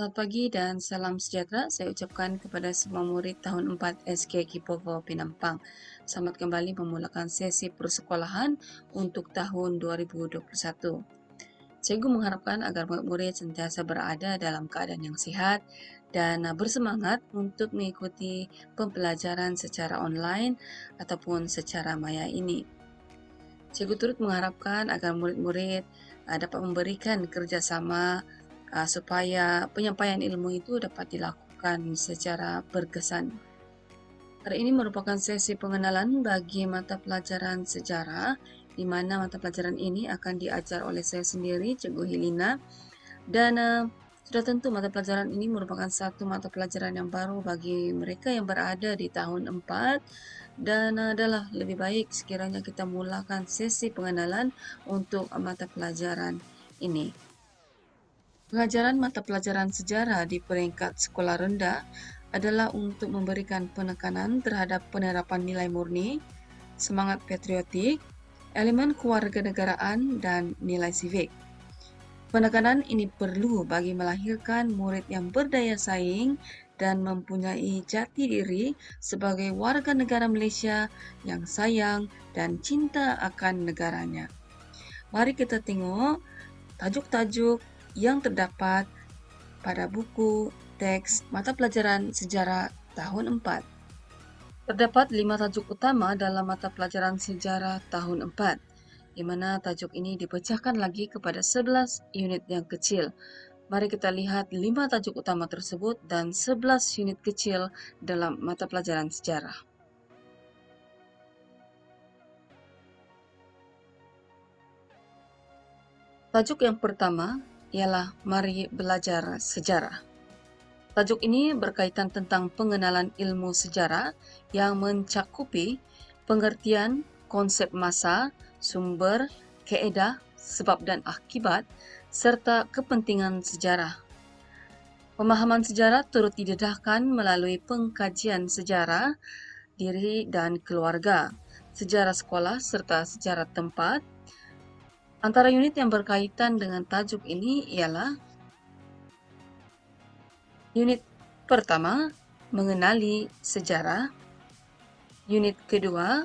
Selamat pagi dan salam sejahtera saya ucapkan kepada semua murid tahun 4 SK Kipovo Penampang. Selamat kembali memulakan sesi persekolahan untuk tahun 2021. Cikgu mengharapkan agar murid-murid sentiasa berada dalam keadaan yang sehat dan bersemangat untuk mengikuti pembelajaran secara online ataupun secara maya ini. Cikgu turut mengharapkan agar murid-murid dapat memberikan kerjasama supaya penyampaian ilmu itu dapat dilakukan secara berkesan. Hari ini merupakan sesi pengenalan bagi mata pelajaran sejarah, di mana mata pelajaran ini akan diajar oleh saya sendiri, Cikgu Helina, dan sudah tentu mata pelajaran ini merupakan satu mata pelajaran yang baru bagi mereka yang berada di tahun 4 dan adalah lebih baik sekiranya kita mulakan sesi pengenalan untuk mata pelajaran ini. Pengajaran mata pelajaran sejarah di peringkat sekolah rendah adalah untuk memberikan penekanan terhadap penerapan nilai murni, semangat patriotik, elemen kewarganegaraan, dan nilai sivik. Penekanan ini perlu bagi melahirkan murid yang berdaya saing dan mempunyai jati diri sebagai warga negara Malaysia yang sayang dan cinta akan negaranya. Mari kita tengok tajuk-tajuk yang terdapat pada buku teks mata pelajaran sejarah tahun 4. Terdapat 5 tajuk utama dalam mata pelajaran sejarah tahun 4, di mana tajuk ini dipecahkan lagi kepada 11 unit yang kecil. Mari kita lihat 5 tajuk utama tersebut dan 11 unit kecil dalam mata pelajaran sejarah. Tajuk yang pertama ialah Mari Belajar Sejarah. Tajuk ini berkaitan tentang pengenalan ilmu sejarah yang mencakupi pengertian konsep masa, sumber, kaedah, sebab dan akibat, serta kepentingan sejarah. Pemahaman sejarah turut didedahkan melalui pengkajian sejarah diri dan keluarga, sejarah sekolah serta sejarah tempat. Antara unit yang berkaitan dengan tajuk ini ialah unit pertama, mengenali sejarah. Unit kedua,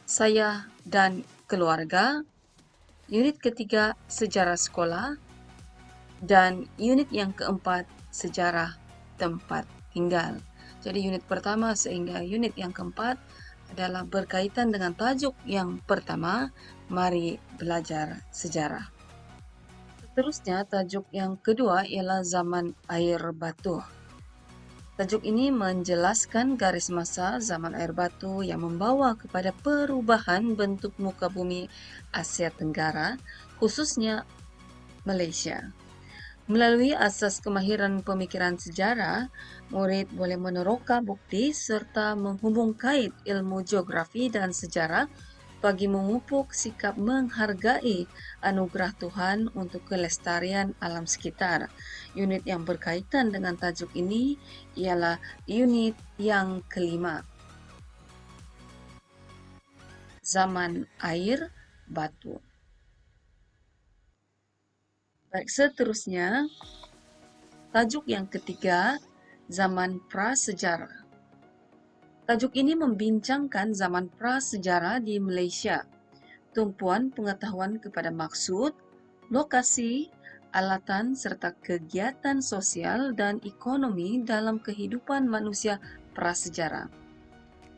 saya dan keluarga. Unit ketiga, sejarah sekolah. Dan unit yang keempat, sejarah tempat tinggal. Jadi unit pertama sehingga unit yang keempat adalah berkaitan dengan tajuk yang pertama, Mari Belajar Sejarah. Seterusnya, tajuk yang kedua ialah Zaman Air Batu. Tajuk ini menjelaskan garis masa zaman air batu yang membawa kepada perubahan bentuk muka bumi Asia Tenggara, khususnya Malaysia. Melalui asas kemahiran pemikiran sejarah, murid boleh meneroka bukti serta menghubung kait ilmu geografi dan sejarah bagi memupuk sikap menghargai anugerah Tuhan untuk kelestarian alam sekitar. Unit yang berkaitan dengan tajuk ini ialah unit yang kelima. Zaman Air Batu. Baik, seterusnya, tajuk yang ketiga, Zaman Prasejarah. Tajuk ini membincangkan zaman prasejarah di Malaysia, tumpuan pengetahuan kepada maksud, lokasi, alatan serta kegiatan sosial dan ekonomi dalam kehidupan manusia prasejarah.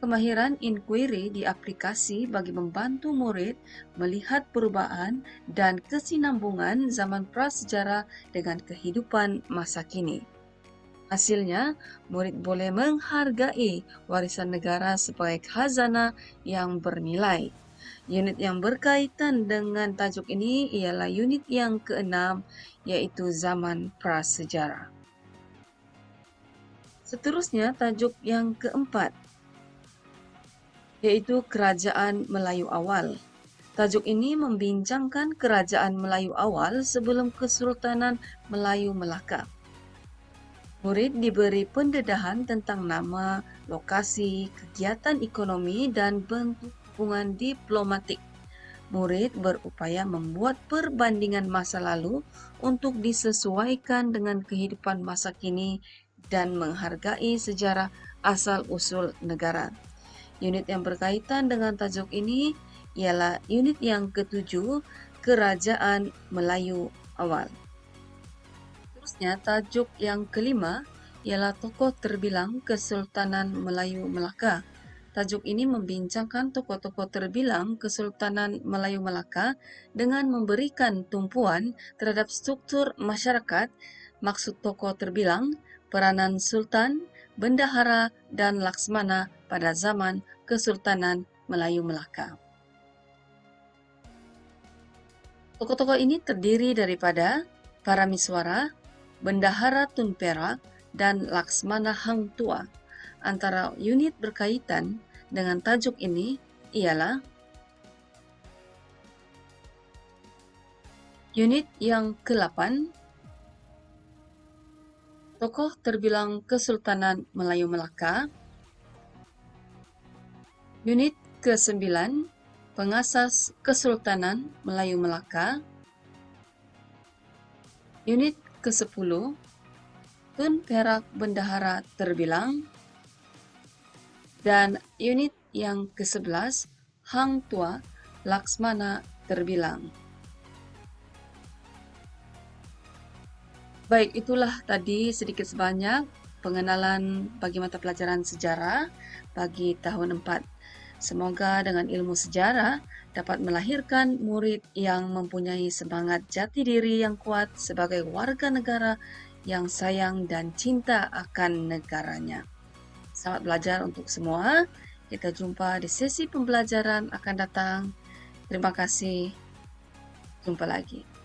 Kemahiran inquiry diaplikasi bagi membantu murid melihat perubahan dan kesinambungan zaman prasejarah dengan kehidupan masa kini. Hasilnya, murid boleh menghargai warisan negara sebagai khazanah yang bernilai. Unit yang berkaitan dengan tajuk ini ialah unit yang keenam, iaitu Zaman Prasejarah. Seterusnya, tajuk yang keempat, iaitu Kerajaan Melayu Awal. Tajuk ini membincangkan Kerajaan Melayu Awal sebelum Kesultanan Melayu Melaka. Murid diberi pendedahan tentang nama, lokasi, kegiatan ekonomi, dan bentuk hubungan diplomatik. murid berupaya membuat perbandingan masa lalu untuk disesuaikan dengan kehidupan masa kini dan menghargai sejarah asal-usul negara. Unit yang berkaitan dengan tajuk ini ialah unit yang ketujuh, Kerajaan Melayu Awal. Seterusnya, tajuk yang kelima ialah tokoh terbilang Kesultanan Melayu Melaka. Tajuk ini membincangkan tokoh-tokoh terbilang Kesultanan Melayu Melaka dengan memberikan tumpuan terhadap struktur masyarakat, maksud tokoh terbilang, peranan Sultan, Bendahara, dan Laksmana pada zaman Kesultanan Melayu Melaka. Tokoh-tokoh ini terdiri daripada Paramiswara, Bendahara Tun Perak, dan Laksmana Hang Tua. Antara unit berkaitan dengan tajuk ini ialah unit yang ke-8, tokoh terbilang Kesultanan Melayu Melaka. Unit ke-9, pengasas Kesultanan Melayu Melaka. Unit ke-10, Tun Perak Bendahara terbilang. Dan unit yang ke-11, Hang Tua Laksmana terbilang. Baik, itulah tadi sedikit sebanyak pengenalan bagi mata pelajaran sejarah bagi tahun 4. Semoga dengan ilmu sejarah dapat melahirkan murid yang mempunyai semangat jati diri yang kuat sebagai warga negara yang sayang dan cinta akan negaranya. Selamat belajar untuk semua. Kita jumpa di sesi pembelajaran akan datang. Terima kasih. Jumpa lagi.